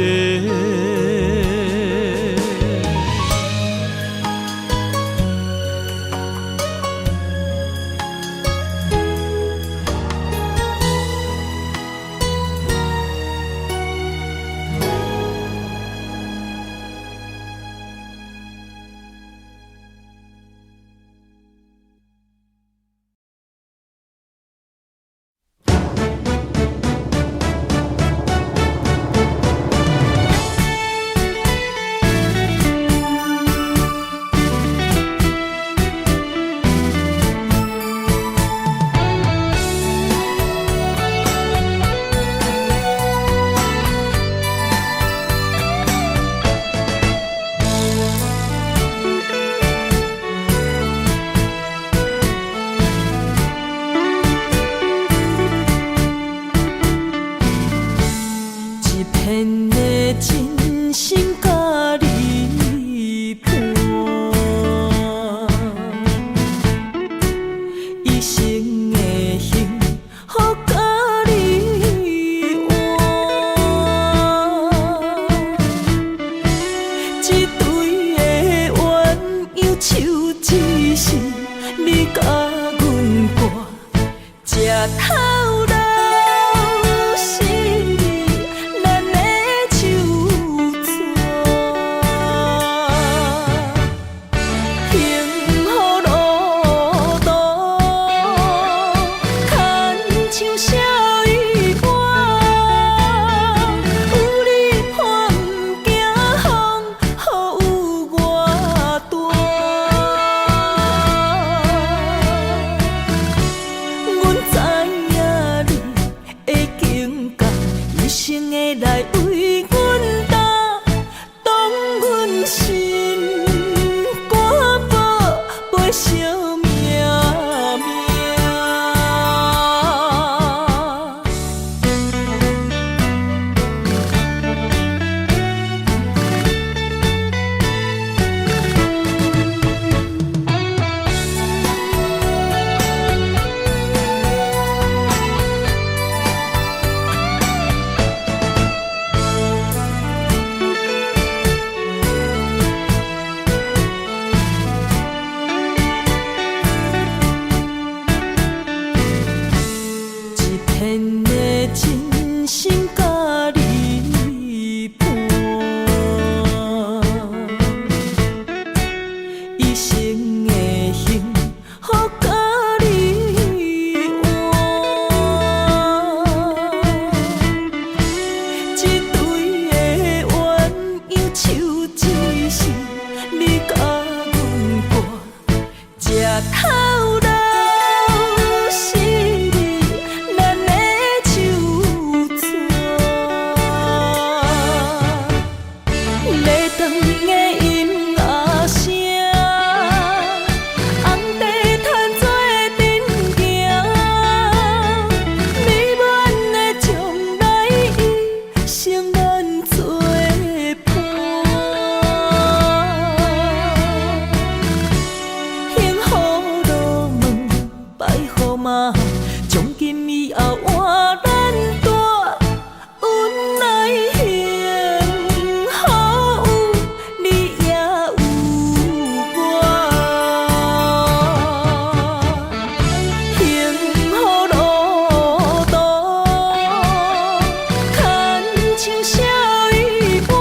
笑与我，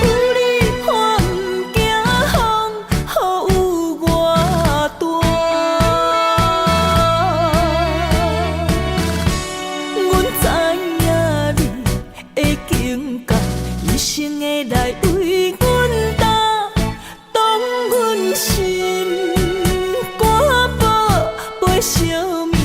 有你看不惊风，雨有我大。阮知影你的境界，一生的来为阮担，当阮心肝宝贝惜命命。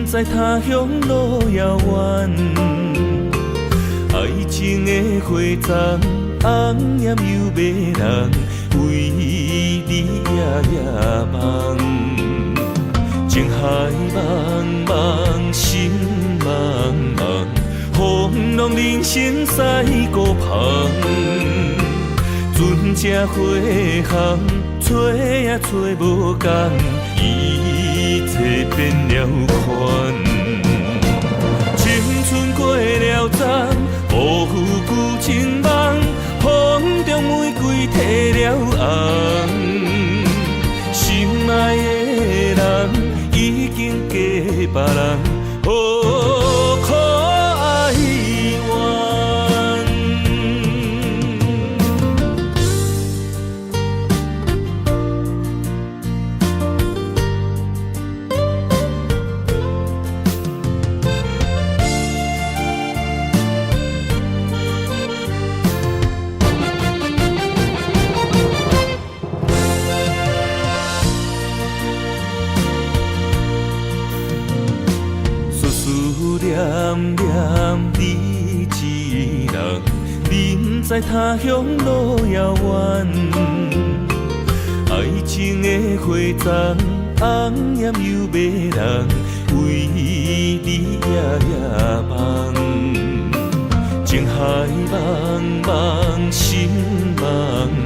在他乡路遥远，爱情的花丛，红艳又迷人，为你夜夜梦。情海茫茫，心茫茫，风浪人生驶孤旁。船只花行，找也找无共。一切变了款，青春过了站，无负旧情梦，风中玫瑰褪了红，心爱的人已经嫁别人，哦，可哀怨。念念你一人，人在他乡路遥远。爱情的花丛，红艳又迷人，为你夜夜梦。情海茫茫，心茫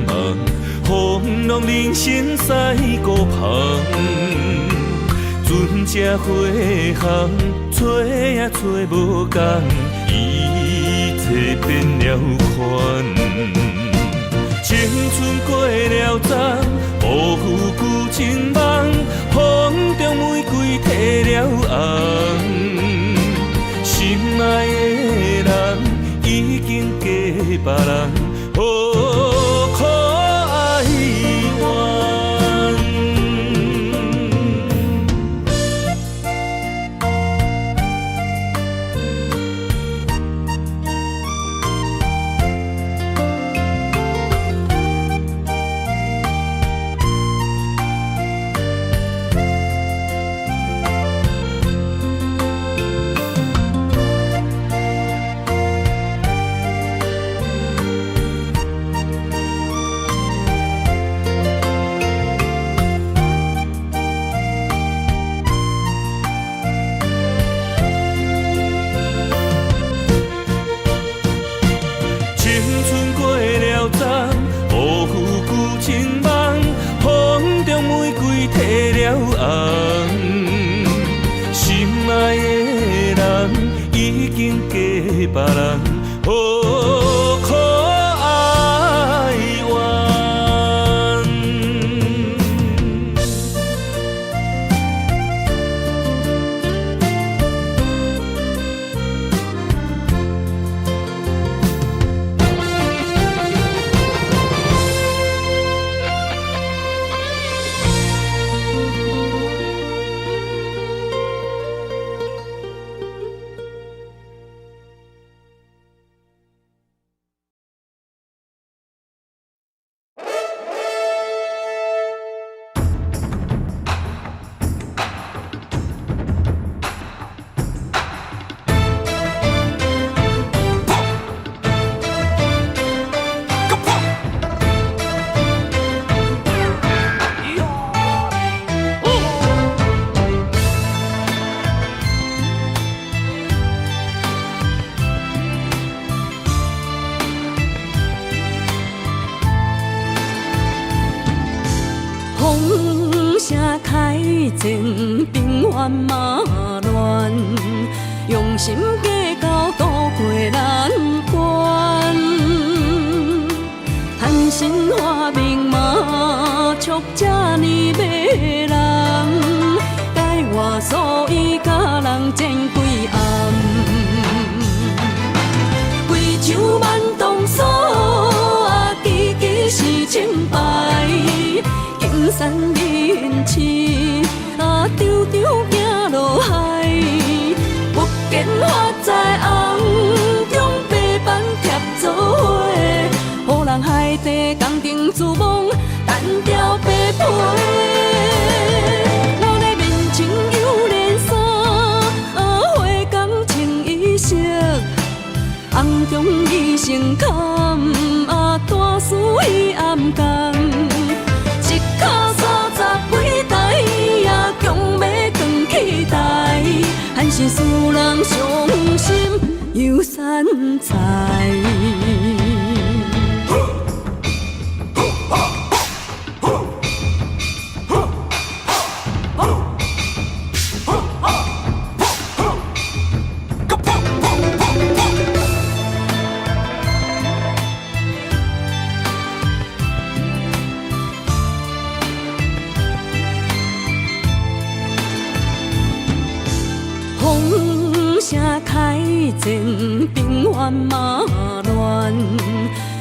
茫，风浪人生驶孤旁。船只花行，找也找无共，一切变了款。青春过了站，无负旧情梦，风中玫瑰褪了红。心爱的人已经嫁别人，哦，可哀怨。别人，哦，可哀怨。前，平原嘛乱，用心计较渡过难关。寒心花明嘛，促这呢迷人，改我所以甲人争几暗，贵州万冬锁啊，支支是清白，金山人市啊，张张行落海，不见花在红中白板贴做伙。予人海底工程自忙，单调白皮。我的面前有连衫，花工穿衣裳，红中伊成坎，大事伊暗工。一脚30几台，强要扛起台，还是使人伤心又散财。风声开前，平原嘛乱，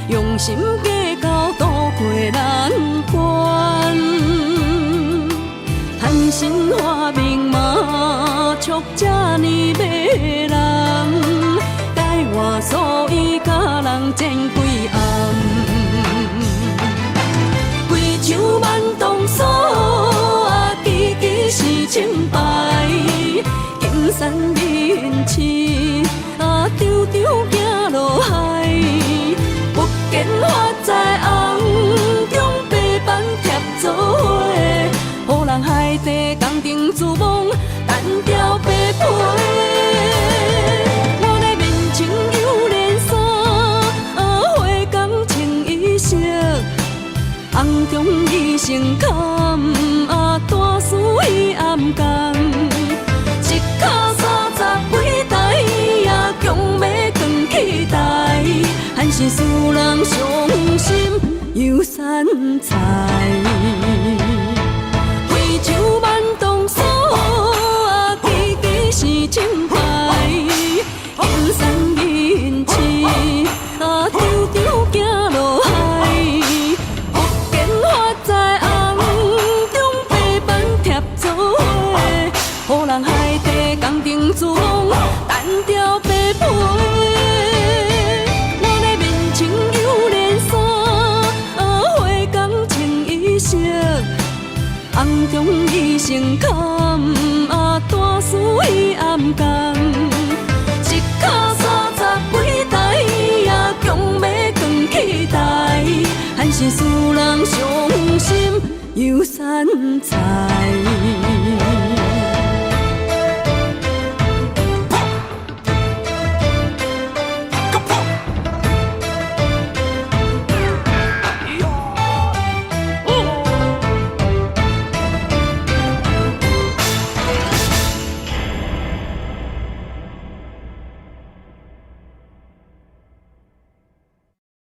用心计较渡过难关。寒心花明嘛，促这呢迷人，改我所以甲人争几暗。贵州万冬锁啊，支支是清白。金山人市啊，张张行落海，不见花在红中白板贴做伙。予人海底工程自忙，单调白皮。我的面前有连衫，花工穿衣裳，红中伊成坎，大事伊暗工。一脚30几台，强要扛起台，还是使人伤心又散财。贵州万冬锁啊，支支是清白，金山人市啊，张张行落海，不见花在红中白板贴做伙。予人海底工程自忙，单调白皮。我的面前有连衫，花工穿衣裳，红中伊成坎，大事伊暗工。一脚30几台，强要扛起台，还是使人伤心又散财。